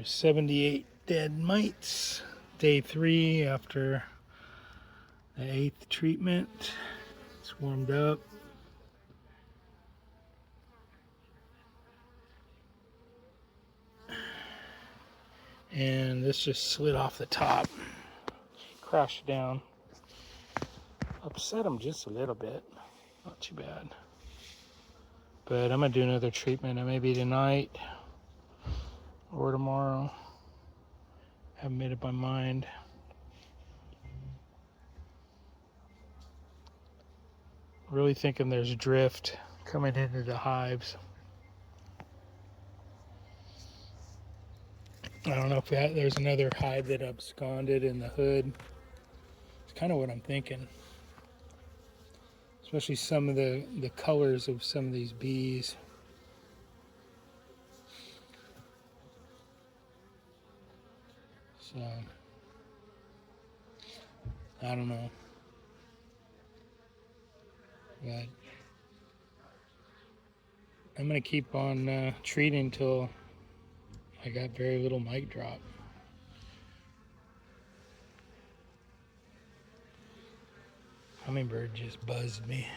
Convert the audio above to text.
There's 78 dead mites. Day 3 after the 8th treatment. It's warmed up. And this just slid off the top. Crashed down. Upset them just a little bit. Not too bad. But I'm going to do another treatment. It may be tonight or tomorrow. Haven't made up my mind. Really thinking there's drift coming into the hives. I don't know if there's another hive that absconded in the hood. It's kind of what I'm thinking. Especially some of the colors of some of these bees. So, I don't know. But I'm going to keep on treating until I got very little mite drop. Hummingbird just buzzed me.